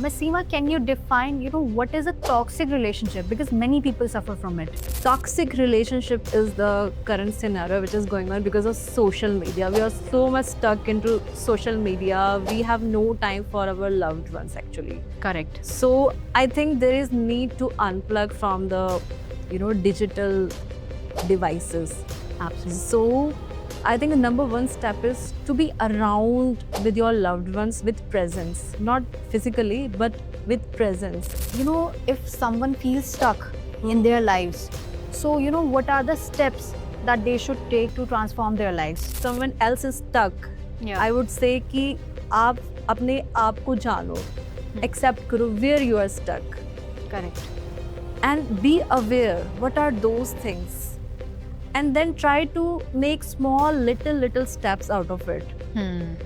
Masima, can you define, what is a toxic relationship? Because many people suffer from it. Toxic relationship is the current scenario which is going on because of social media. We are so much stuck into social media. We have no time for our loved ones actually. Correct. So I think there is need to unplug from the digital devices. Absolutely. So I think the number one step is to be around with your loved ones with presence, not physically but with presence. If someone feels stuck in their lives, so, what are the steps that they should take to transform their lives? Someone else is stuck, I would say कि आप अपने आप को जानो, accept करो where you are stuck. Correct. And be aware what are those things, and then try to make small little steps out of it,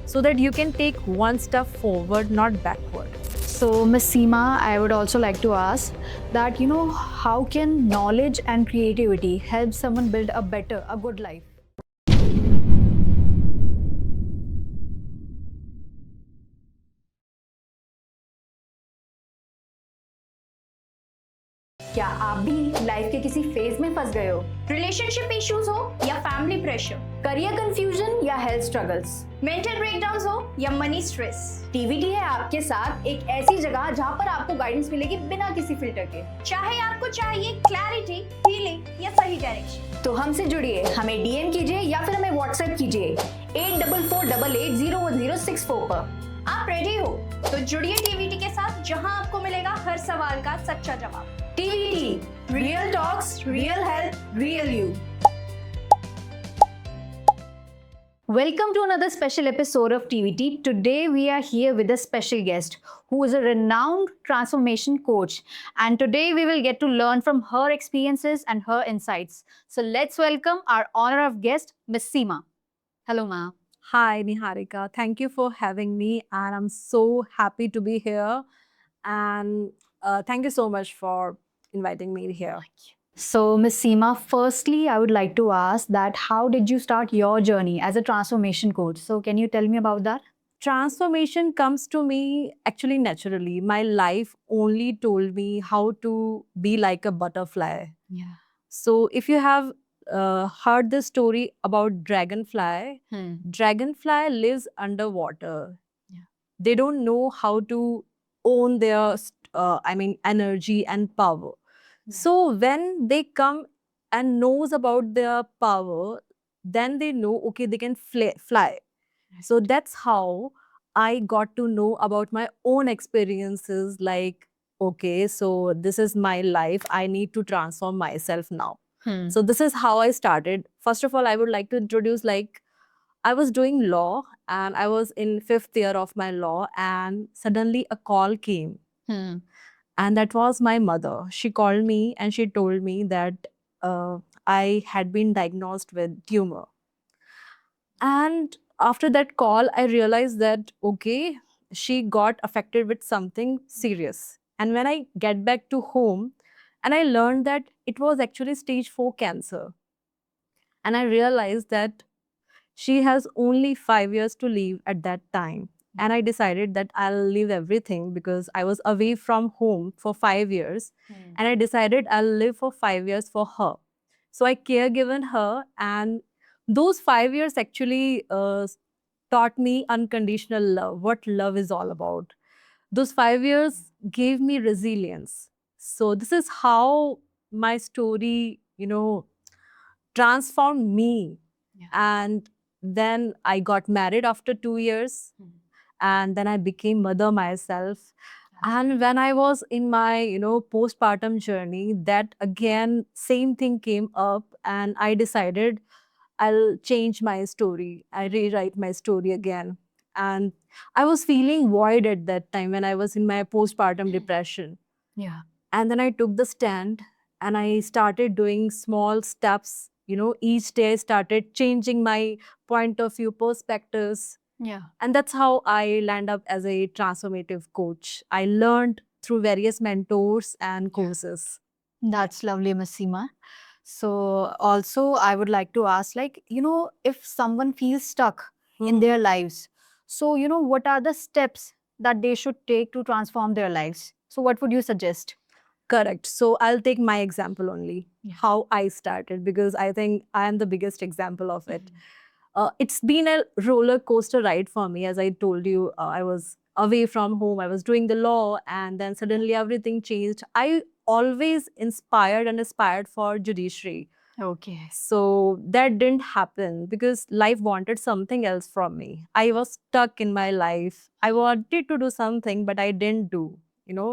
so that you can take one step forward, not backward. So, Miss Seema, I would also like to ask that, how can knowledge and creativity help someone build a good life? क्या आप भी life के किसी phase में फंस गए हो? Relationship issues हो या फैमिली प्रेशर, करियर कंफ्यूजन या हेल्थ स्ट्रगल्स, मेंटल ब्रेकडाउन्स हो या मनी स्ट्रेस, टीवीटी है आपके साथ एक ऐसी जगह जहां पर आपको गाइडेंस मिलेगी बिना किसी फिल्टर के। चाहे आपको चाहिए क्लैरिटी, हीलिंग या सही डायरेक्शन, तो हमसे जुड़िए, हमें डीएम कीजिए या फिर हमें व्हाट्सएप कीजिए 8448801064 पर। आप रेडी हो तो जुड़िए टीवीटी के साथ, जहां आपको मिलेगा हर सवाल का सच्चा जवाब। TVT, real talks, real health, real you. Welcome to another special episode of TVT. Today we are here with a special guest who is a renowned transformation coach, and today we will get to learn from her experiences and her insights. So let's welcome our honor of guest, Miss Seema. Hello, ma'am. Hi, Niharika. Thank you for having me, and I'm so happy to be here. And thank you so much for inviting me here. So, Miss Seema, firstly, I would like to ask that how did you start your journey as a transformation coach? So, can you tell me about that? Transformation comes to me actually naturally. My life only told me how to be like a butterfly. Yeah. So, if you have heard the story about dragonfly, dragonfly lives underwater. Yeah. They don't know how to own their energy and power. So when they come and knows about their power, then they know, okay, they can fly. So that's how I got to know about my own experiences, like, okay, so this is my life, I need to transform myself now. So this is how I started. First of all, I would like to introduce, like, I was doing law and I was in 5th year of my law, and suddenly a call came. And that was my mother. She called me and she told me that I had been diagnosed with tumor. And after that call, I realized that, okay, she got affected with something serious. And when I get back to home, and I learned that it was actually stage 4 cancer. And I realized that she has only 5 years to live at that time. And I decided that I'll leave everything because I was away from home for 5 years. And I decided I'll live for 5 years for her. So I caregiven her, and those 5 years actually taught me unconditional love, what love is all about. Those 5 years gave me resilience. So this is how my story, transformed me. Yeah. And then I got married after 2 years, and then I became mother myself. And when I was in my, postpartum journey, that again, same thing came up, and I decided I'll change my story. I rewrite my story again. And I was feeling void at that time when I was in my postpartum depression. Yeah. And then I took the stand and I started doing small steps. Each day I started changing my point of view, perspectives. Yeah. And that's how I land up as a transformative coach. I learned through various mentors and courses. That's lovely, Miss Seema. So, also, I would like to ask, like, if someone feels stuck in their lives, so, what are the steps that they should take to transform their lives? So, what would you suggest? Correct. So I'll take my example only, Yeah. how I started, because I think I am the biggest example of it. It's been a roller coaster ride for me. As I told you, I was away from home, I was doing the law, and then suddenly everything changed. I always inspired and aspired for judiciary. Okay. So that didn't happen because life wanted something else from me. I was stuck in my life. I wanted to do something, but I didn't do,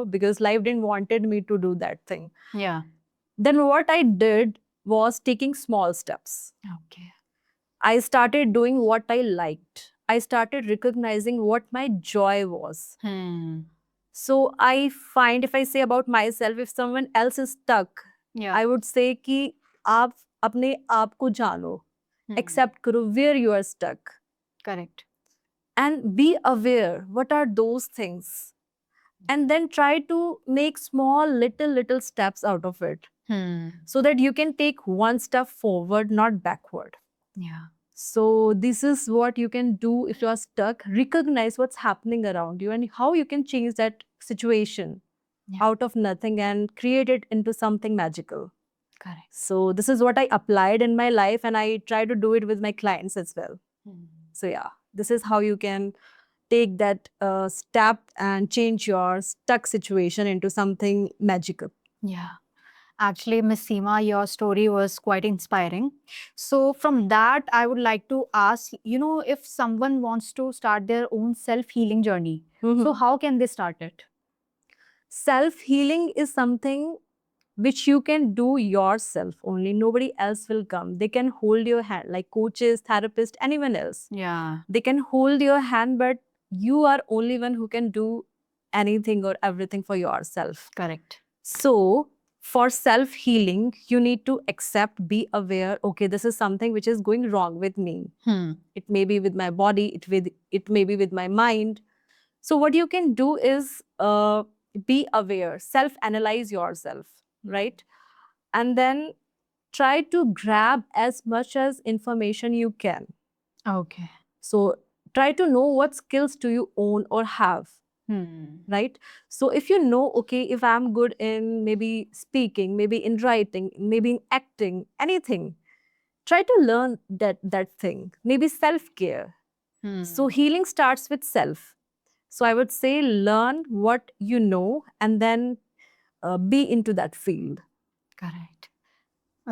because life didn't wanted me to do that thing. Yeah. Then what I did was taking small steps. Okay. I started doing what I liked. I started recognizing what my joy was. So I find, if I say about myself, if someone else is stuck, Yeah. I would say कि आप अपने आप को जानो, accept करो where you are stuck, Correct. and be aware what are those things, and then try to make small little steps out of it, so that you can take one step forward, not backward. Yeah. So this is what you can do if you are stuck. Recognize what's happening around you and how you can change that situation Yeah. out of nothing and create it into something magical. Correct. So this is what I applied in my life, and I try to do it with my clients as well. So yeah, this is how you can take that step and change your stuck situation into something magical. Yeah. Actually, Miss Seema, your story was quite inspiring. So, from that, I would like to ask, if someone wants to start their own self-healing journey, so how can they start it? Self-healing is something which you can do yourself only. Nobody else will come. They can hold your hand, like coaches, therapists, anyone else. Yeah. They can hold your hand, but you are only one who can do anything or everything for yourself. Correct. So for self-healing, you need to accept, be aware, okay, this is something which is going wrong with me. It may be with my body, it may be with my mind. So what you can do is be aware, self-analyze yourself, right? And then try to grab as much as information you can. Okay. So try to know what skills do you own or have, right? So if you know, okay, if I'm good in maybe speaking, maybe in writing, maybe in acting, anything, try to learn that thing. Maybe self-care. So healing starts with self. So I would say learn what you know and then be into that field. Correct.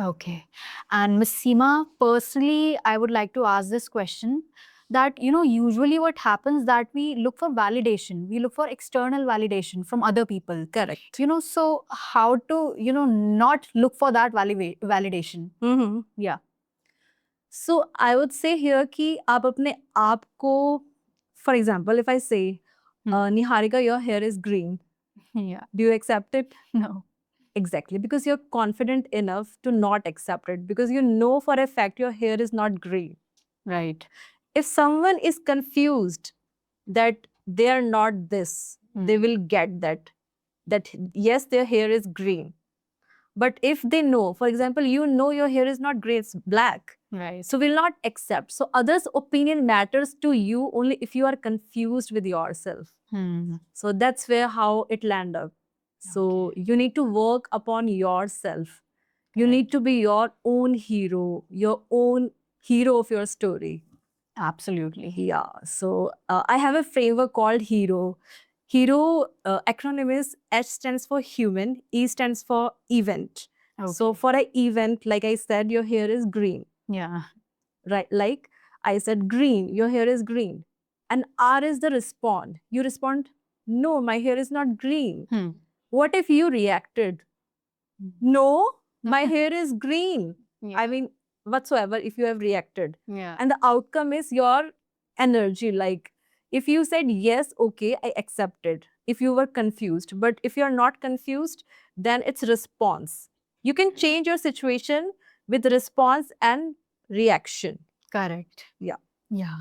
Okay. And Miss Seema, personally, I would like to ask this question that, usually what happens that we look for validation. We look for external validation from other people. Correct. So how to, not look for that validation? Yeah. So I would say here कि आप अपने आप को, for example, if I say, Niharika, your hair is green. Yeah. Do you accept it? No. Exactly, because you're confident enough to not accept it, because you know for a fact your hair is not green. Right. If someone is confused that they are not this, they will get that yes, their hair is green. But if they know, for example, you know your hair is not gray, it's black. Right. So will not accept. So others' opinion matters to you only if you are confused with yourself. So that's where how it land up. So you need to work upon yourself. You need to be your own hero of your story. Absolutely. Yeah. So I have a framework called HERO. HERO acronym is H stands for human, E stands for event. So for an event, like I said, your hair is green. Yeah. Right? Like I said, green, your hair is green. And R is the respond. You respond, no, my hair is not green. What if you reacted? No, my hair is green. I mean, whatsoever, if you have reacted. Yeah. And the outcome is your energy. Like, if you said, yes, okay, I accepted. If you were confused. But if you're not confused, then it's response. You can change your situation with response and reaction. Correct. Yeah. Yeah.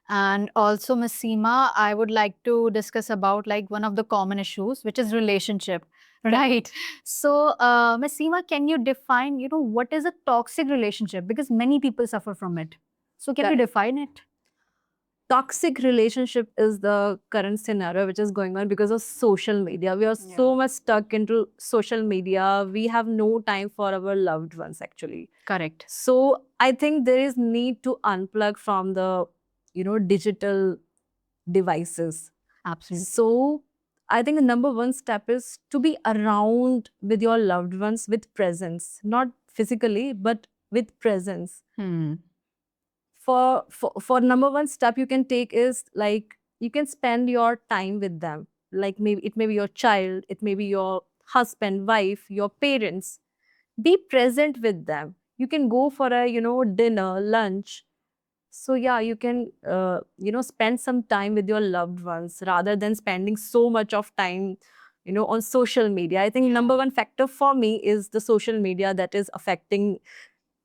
And also, Miss Seema, I would like to discuss about like one of the common issues, which is relationship. Right. So, Miss Seema, can you define, what is a toxic relationship? Because many people suffer from it. So, can you Correct. define it? toxic relationship is the current scenario which is going on because of social media. We are so Yeah. much stuck into social media. We have no time for our loved ones actually. Correct. So I think there is need to unplug from the, digital devices. Absolutely. So I think the number one step is to be around with your loved ones with presence, not physically, but with presence. Hmm. For number one step you can take is like you can spend your time with them. Like maybe it may be your child, it may be your husband, wife, your parents. Be present with them. You can go for a dinner, lunch. So yeah, you can spend some time with your loved ones rather than spending so much of time on social media. I think number one factor for me is the social media that is affecting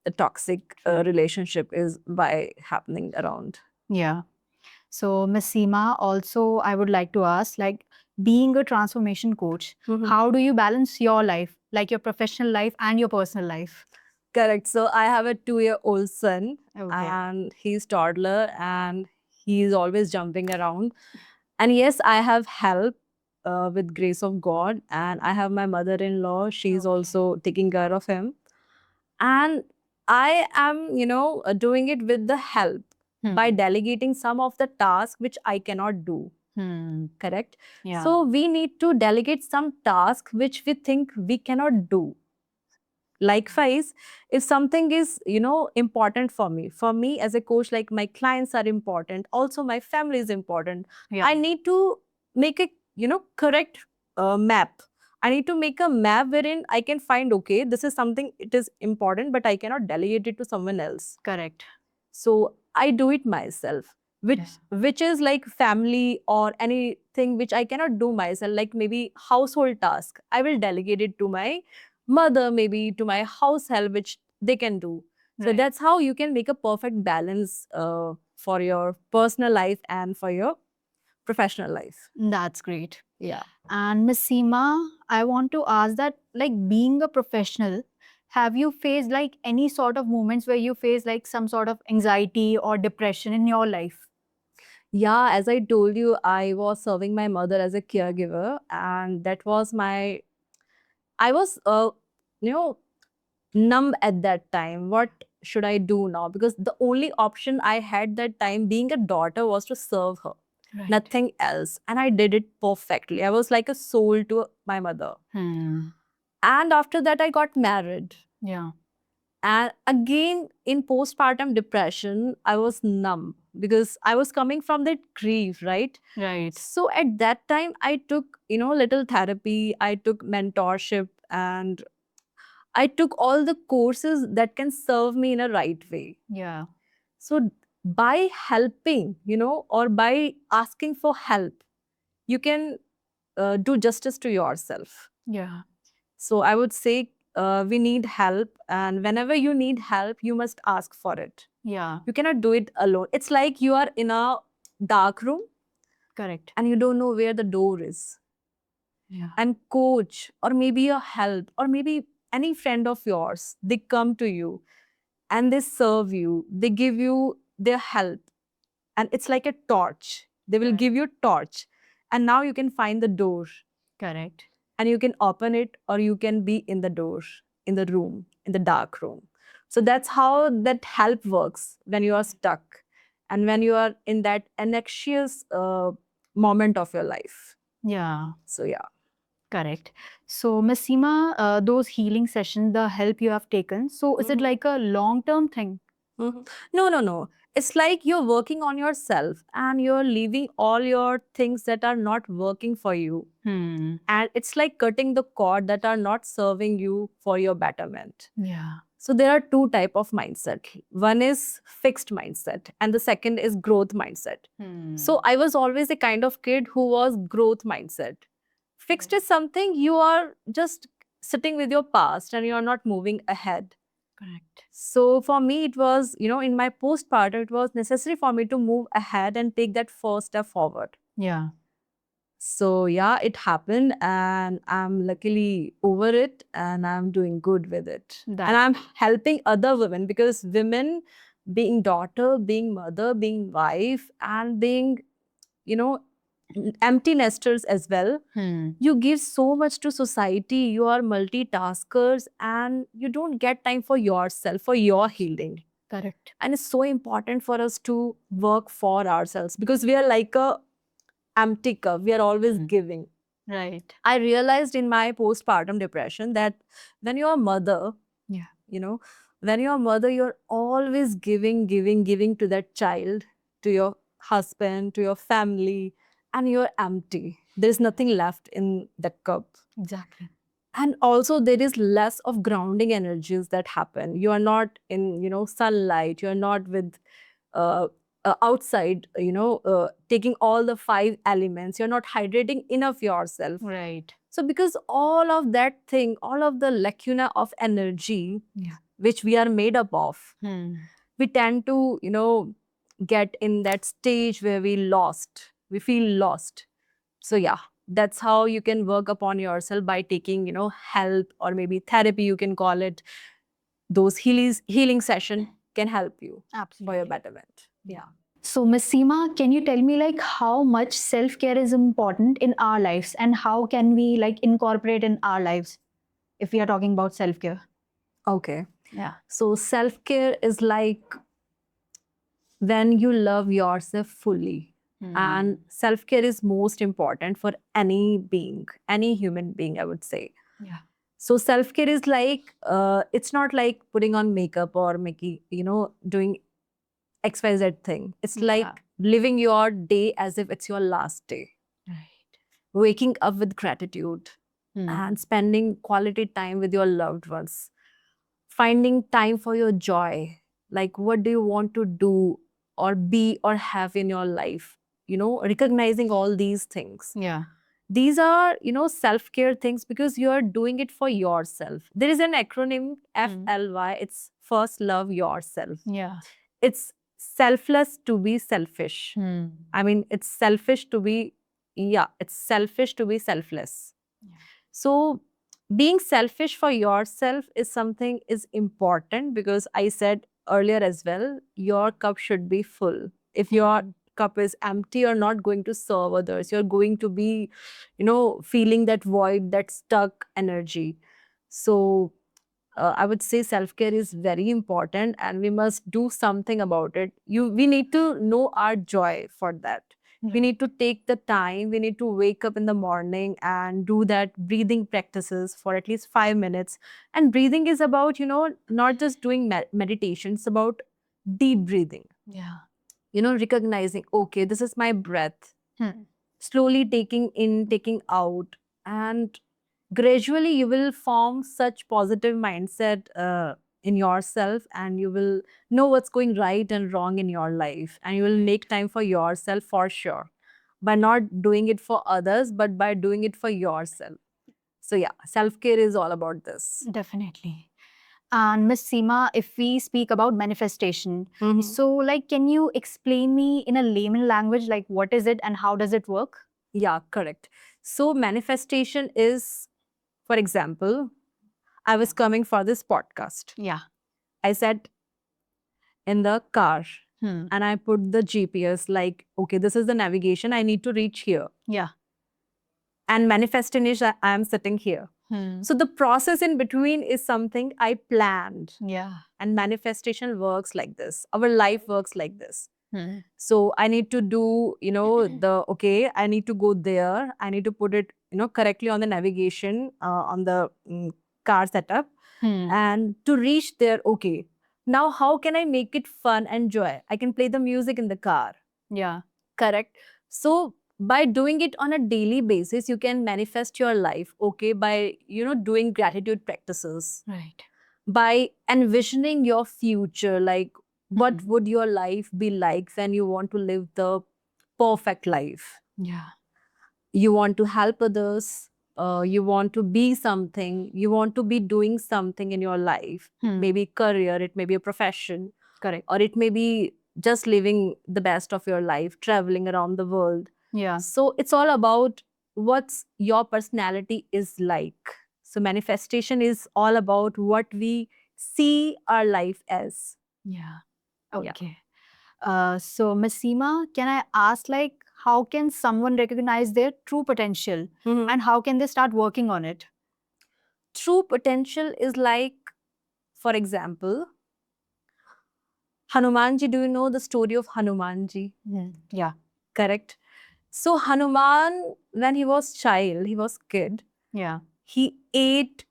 the toxic relationship is by happening around. Yeah. So, Miss Seema, also I would like to ask, like, being a transformation coach, Mhm. how do you balance your life, like your professional life and your personal life? Correct. So I have a 2-year-old son Okay. and he's toddler and he's always jumping around. And yes, I have help with grace of God, and I have my mother-in-law. She's Okay. also taking care of him. And I am, doing it with the help by delegating some of the tasks which I cannot do. Correct? Yeah. So we need to delegate some tasks which we think we cannot do. Likewise, if something is important for me as a coach, like my clients are important, also my family is important. Yeah. I need to make a correct map. I need to make a map wherein I can find, okay, this is something, it is important, but I cannot delegate it to someone else. Correct. So I do it myself, which is like family or anything which I cannot do myself, like maybe household task. I will delegate it to my mother, maybe to my house help, which they can do. So Right. that's how you can make a perfect balance for your personal life and for your professional life. That's great. Yeah. And Miss Seema, I want to ask that, like, being a professional, have you faced like any sort of moments where you face like some sort of anxiety or depression in your life? Yeah, as I told you, I was serving my mother as a caregiver, and that was I was, you know, numb at that time. What should I do now? Because the only option I had that time, being a daughter, was to serve her, Right. nothing else. And I did it perfectly. I was like a soul to my mother. And after that, I got married. Yeah. And again, in postpartum depression, I was numb because I was coming from that grief, right? Right. So at that time, I took, little therapy, I took mentorship, and I took all the courses that can serve me in a right way. Yeah. So by helping, or by asking for help, you can do justice to yourself. Yeah. So I would say we need help, and whenever you need help, you must ask for it. Yeah. You cannot do it alone. It's like you are in a dark room Correct. and you don't know where the door is. Yeah. And coach, or maybe a help, or maybe any friend of yours, they come to you and they serve you, they give you their help, and it's like a torch. They will Right. give you a torch, and now you can find the door Correct. and you can open it, or you can be in the door, in the room, in the dark room. So that's how that help works when you are stuck and when you are in that anxious moment of your life. Yeah. So yeah. Correct. So, Miss Seema, those healing sessions, the help you have taken, so is it Mhm. like a long-term thing? No, no, no. It's like you're working on yourself and you're leaving all your things that are not working for you. And it's like cutting the cord that are not serving you for your betterment. Yeah. So there are two type of mindset. One is fixed mindset and the second is growth mindset. So I was always a kind of kid who was growth mindset. Fixed is something you are just sitting with your past and you are not moving ahead. Correct. So for me, it was, in my postpartum, it was necessary for me to move ahead and take that first step forward. Yeah. So yeah, it happened and I'm luckily over it and I'm doing good with it. That- And I'm helping other women because women, being daughter, being mother, being wife, and being, you know, empty nesters as well. You give so much to society, you are multitaskers, and you don't get time for yourself, for your healing. Correct. And it's so important for us to work for ourselves, because we are like a empty cup, we are always giving. Right. I realized in my postpartum depression that when you're a mother, Yeah. you know, when you're a mother, you're always giving to that child, to your husband, to your family, and you're empty. There's nothing left in the cup. Exactly. And also there is less of grounding energies that happen. You are not in, sunlight. You're not with uh, outside, taking all the 5 elements. You're not hydrating enough yourself. Right. So because all of that thing, all of the lacuna of energy, Yeah. which we are made up of, we tend to, get in that stage where we feel lost. So yeah, that's how you can work upon yourself, by taking, help, or maybe therapy, you can call it. Those healing session can help you for Absolutely. your betterment. Yeah. So, Miss Seema, can you tell me like how much self-care is important in our lives and how can we like incorporate in our lives if we are talking about self-care? Okay. Yeah. So self-care is like when you love yourself fully. And self-care is most important for any being, any human being, I would say. Yeah. So self-care is like, it's not like putting on makeup or making, doing XYZ thing. It's like Yeah. living your day as if it's your last day. Right. Waking up with gratitude and spending quality time with your loved ones. Finding time for your joy. Like, what do you want to do or be or have in your life? Recognizing all these things. Yeah. These are, self-care things, because you are doing it for yourself. There is an acronym, FLY. It's first love yourself. Yeah. It's selfless to be selfish. I mean, it's selfish to be, it's selfish to be selfless. Yeah. So being selfish for yourself is important, because I said earlier as well, your cup should be full. If your cup is empty, you're not going to serve others. You're going to be, feeling that void, that stuck energy. So I would say self-care is very important, and we must do something about it. We need to know our joy for that. We need to take the time. We need to wake up in the morning and do that breathing practices for at least 5 minutes. And breathing is about, not just doing meditation. It's about deep breathing. Yeah. Recognizing, okay, this is my breath. Slowly taking in, taking out, and gradually you will form such positive mindset in yourself, and you will know what's going right and wrong in your life, and you will make time for yourself for sure, by not doing it for others, but by doing it for yourself. So yeah, self-care is all about this. Definitely. And Miss Seema, if we speak about manifestation, so like, can you explain me in a layman language, like what is it and how does it work? Yeah, correct. So manifestation is, for example, I was coming for this podcast. Yeah. I sat in the car and I put the GPS, like, okay, this is the navigation, I need to reach here. Yeah. And manifesting is I am sitting here. So the process in between is something I planned. Yeah. And manifestation works like this. Our life works like this. So I need to do, okay, I need to go there. I need to put it, correctly on the navigation, on the car setup. And to reach there, okay, now how can I make it fun and joy? I can play the music in the car. Yeah. Correct. So by doing it on a daily basis, you can manifest your life, okay, by, doing gratitude practices. Right. By envisioning your future, like what would your life be like when you want to live the perfect life? Yeah. You want to help others, you want to be something, you want to be doing something in your life, maybe career, it may be a profession. Correct. Or it may be just living the best of your life, traveling around the world. Yeah. So it's all about what's your personality is like. So manifestation is all about what we see our life as. Yeah. Yeah. Okay. So, Miss Seema, can I ask, like, how can someone recognize their true potential Mhm. and how can they start working on it? True potential is like, for example, Hanumanji. Do you know the story of Hanumanji? Yeah. Correct. So Hanuman, when he was child, he was kid, Yeah. he ate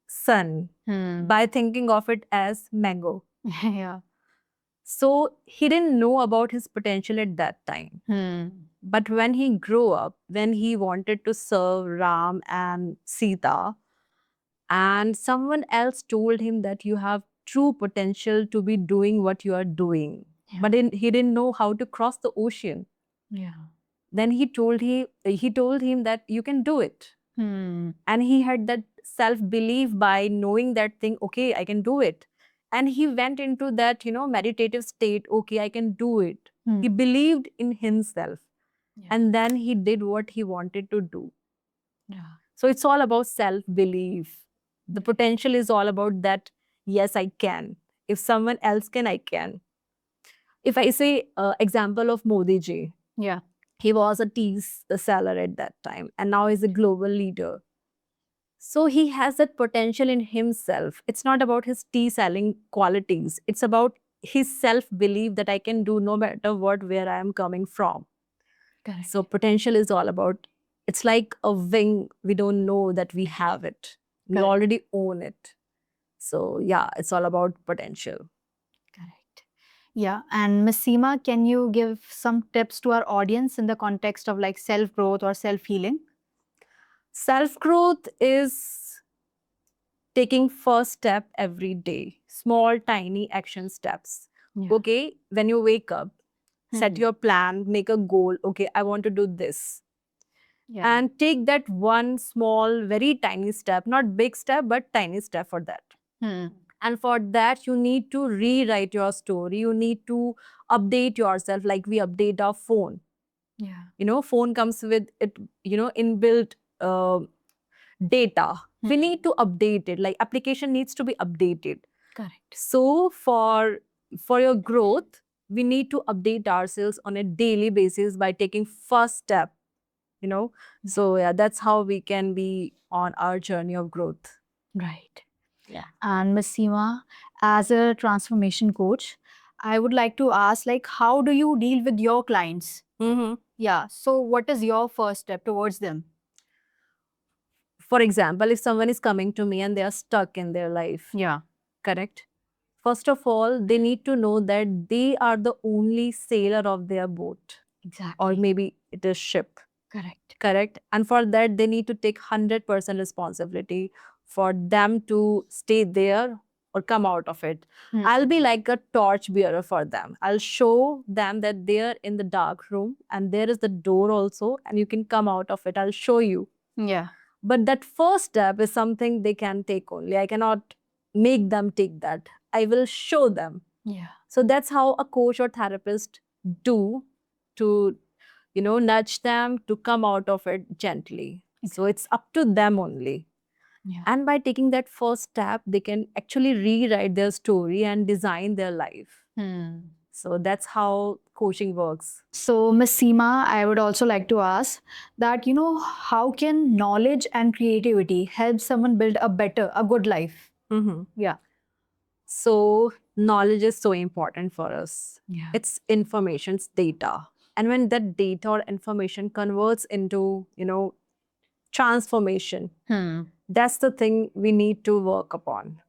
sun Hmm. by thinking of it as mango. Yeah. So he didn't know about his potential at that time. Hmm. But when he grew up, when he wanted to serve Ram and Sita, and someone else told him that you have true potential to be doing what you are doing, Yeah. but he didn't know how to cross the ocean. Yeah. Then he told him that you can do it. Hmm. And he had that self belief by knowing that thing, okay, I can do it. And he went into that, meditative state, okay, I can do it. Hmm. He believed in himself. Yeah. And then he did what he wanted to do. Yeah. So it's all about self belief. The potential is all about that, yes, I can. If someone else can, I can. If I say example of Modi ji, Yeah. he was a tea seller at that time, and now he's a global leader. So he has that potential in himself. It's not about his tea selling qualities. It's about his self belief that I can do no matter what, where I am coming from. Correct. So potential is all about, it's like a wing. We don't know that we have it. We Correct. already own it. So yeah, it's all about potential. Correct. Yeah. And Miss Seema, can you give some tips to our audience in the context of like self growth or self healing? Self growth is taking first step every day, small tiny action steps. Yeah. Okay, when you wake up, set Hmm. your plan, make a goal. Okay, I want to do this. Yeah. And take that one small, very tiny step, not big step, but tiny step for that. Hmm. And for that, you need to rewrite your story. You need to update yourself like we update our phone. Yeah. Phone comes with it, inbuilt data. We need to update it. Like application needs to be updated. Correct. So for your growth, we need to update ourselves on a daily basis by taking first step. So yeah, that's how we can be on our journey of growth. Right. Yeah. And Miss Seema, as a transformation coach, I would like to ask, like, how do you deal with your clients? Mm-hmm. Yeah. So, what is your first step towards them? For example, if someone is coming to me and they are stuck in their life, Yeah. correct? First of all, they need to know that they are the only sailor of their boat, Exactly. or maybe it is ship. Correct. Correct. And for that, they need to take 100% responsibility for them to stay there or come out of it. Hmm. I'll be like a torch bearer for them. I'll show them that they're in the dark room and there is the door also, and you can come out of it. I'll show you. Yeah. But that first step is something they can take only. I cannot make them take that. I will show them. Yeah. So that's how a coach or therapist do to, nudge them to come out of it gently. So it's up to them only. Yeah. And by taking that first step, they can actually rewrite their story and design their life. Hmm. So that's how coaching works. So, Miss Seema, I would also like to ask that, how can knowledge and creativity help someone build a good life? Mhm. Yeah. So knowledge is so important for us. Yeah. It's information, it's data. And when that data or information converts into, transformation, Hmm. that's the thing we need to work upon.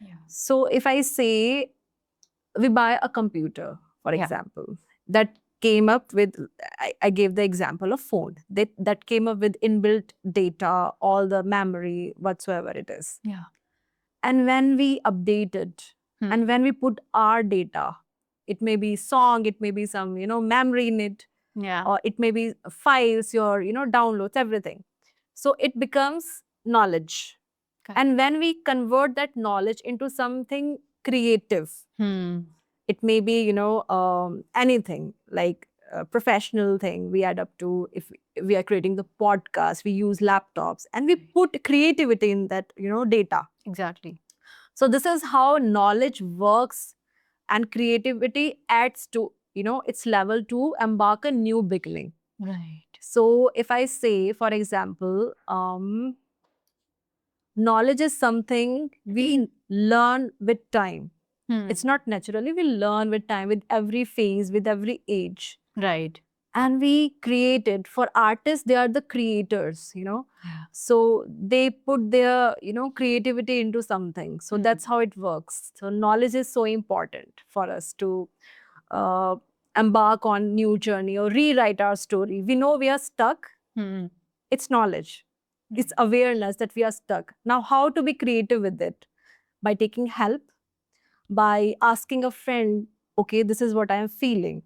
Yeah. So if I say we buy a computer, for Yeah. example, that came up with, I gave the example of phone, that came up with inbuilt data, all the memory, whatsoever it is. Yeah. And when we update it, Hmm. and when we put our data, it may be song, it may be some, memory in it, Yeah. or it may be files, your, downloads, everything. So it becomes knowledge. Correct. And when we convert that knowledge into something creative, Hmm. it may be, anything like a professional thing we add up to. If we are creating the podcast, we use laptops and we put creativity in that, data. Exactly. So this is how knowledge works and creativity adds to, its level to embark a new beginning. Right. So if I say, for example, knowledge is something we learn with time. It's not naturally, we learn with time, with every phase, with every age. Right. And we create it. For artists, they are the creators, Yeah. So they put their, creativity into something. So that's how it works. So knowledge is so important for us to uh, embark on new journey or rewrite our story. We know we are stuck. It's knowledge. It's awareness that we are stuck. Now, how to be creative with it? By taking help, by asking a friend, okay, this is what I am feeling.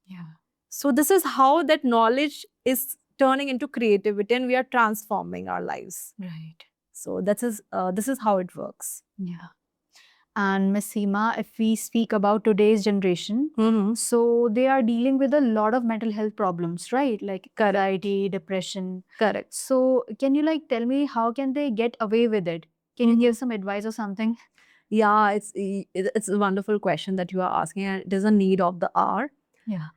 Yeah. So this is how that knowledge is turning into creativity and we are transforming our lives. Right. So this is how it works. Yeah. And Miss Seema, if we speak about today's generation, so they are dealing with a lot of mental health problems, right? Like anxiety, depression. Correct. So can you like tell me how can they get away with it? Can you give some advice or something? Yeah, it's a wonderful question that you are asking, and it is a need of the hour. Yeah.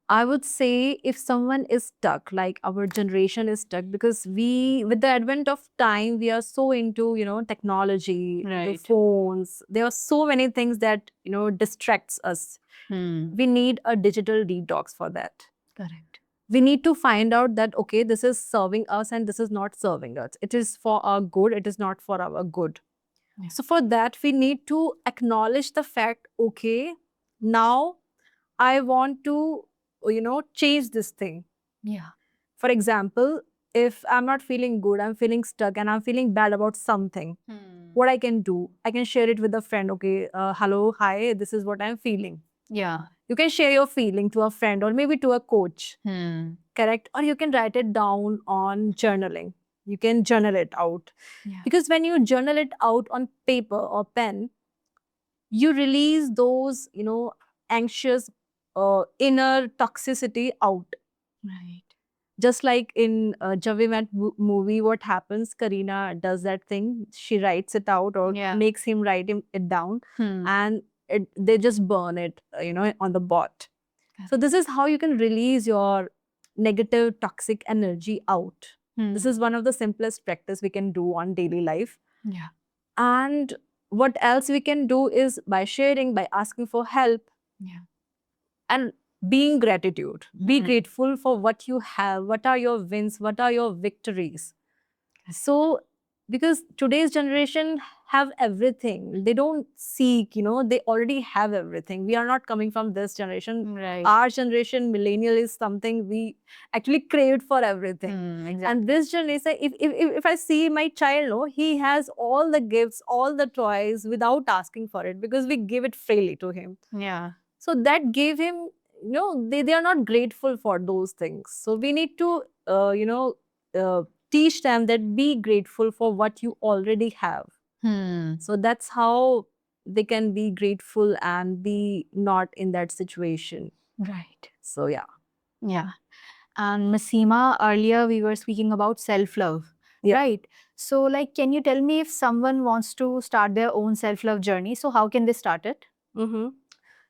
I would say if someone is stuck, like our generation is stuck, because with the advent of time, we are so into, technology, the Right. phones. There are so many things that, distracts us. We need a digital detox for that. Correct. We need to find out that, okay, this is serving us and this is not serving us. It is for our good, it is not for our good. Yeah. So for that, we need to acknowledge the fact, okay, now I want to, change this thing. Yeah. For example, if I'm not feeling good, I'm feeling stuck and I'm feeling bad about something, what I can do, I can share it with a friend. Okay, hello, hi, this is what I'm feeling. Yeah. You can share your feeling to a friend or maybe to a coach, correct? Or you can write it down on journaling. You can journal it out. Yeah. Because when you journal it out on paper or pen, you release those, anxious inner toxicity out. Right. Just like in Javimat movie, what happens? Karina does that thing. She writes it out or Yeah. makes him write it down, and they just burn it, on the bot. So this is how you can release your negative, toxic energy out. This is one of the simplest practice we can do on daily life. Yeah. And what else we can do is by sharing, by asking for help, Yeah. and being gratitude. Be grateful for what you have. What are your wins? What are your victories? So, because today's generation have everything. They don't seek, they already have everything. We are not coming from this generation. Right. Our generation, millennial, is something we actually craved for everything. Exactly. And this generation, if I see my child, no, he has all the gifts, all the toys without asking for it because we give it freely to him. Yeah. So that gave him, they are not grateful for those things. So we need to, teach them that be grateful for what you already have. So that's how they can be grateful and be not in that situation. Right. So yeah. Yeah. And Miss Seema, earlier we were speaking about self-love, Yeah. right? So like, can you tell me if someone wants to start their own self-love journey, so how can they start it?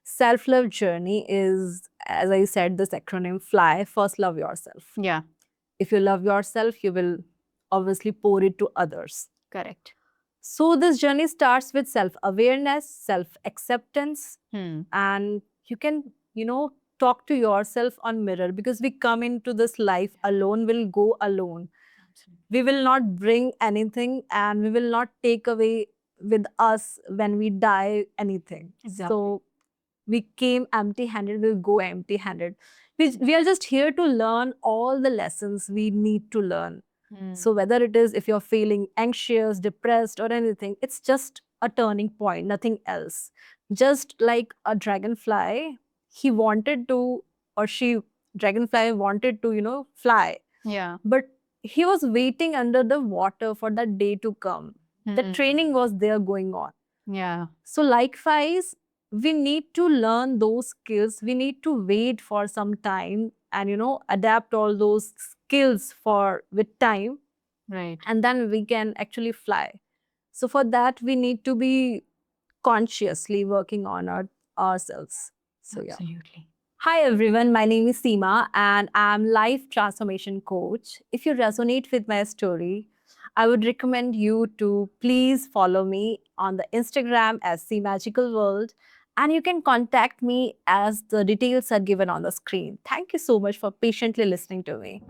Self-love journey is, as I said, this acronym FLY, first love yourself. Yeah. If you love yourself, you will obviously pour it to others. Correct. So this journey starts with self-awareness, self-acceptance, Hmm. and you can, talk to yourself on mirror, because we come into this life alone, we'll go alone. Absolutely. We will not bring anything and we will not take away with us when we die anything. Exactly. So we came empty-handed, we'll go empty-handed. We are just here to learn all the lessons we need to learn. So whether it is if you're feeling anxious, depressed or anything, it's just a turning point, nothing else. Just like a dragonfly, he wanted to, or she, dragonfly wanted to, fly. Yeah. But he was waiting under the water for that day to come. The training was there going on. Yeah. So likewise, we need to learn those skills. We need to wait for some time and, adapt all those skills with time. Right. And then we can actually fly. So for that, we need to be consciously working on our ourselves. So yeah. Absolutely. Hi everyone, my name is Seema and I'm life transformation coach. If you resonate with my story, I would recommend you to please follow me on the Instagram as See Magical World, and you can contact me as the details are given on the screen. Thank you so much for patiently listening to me.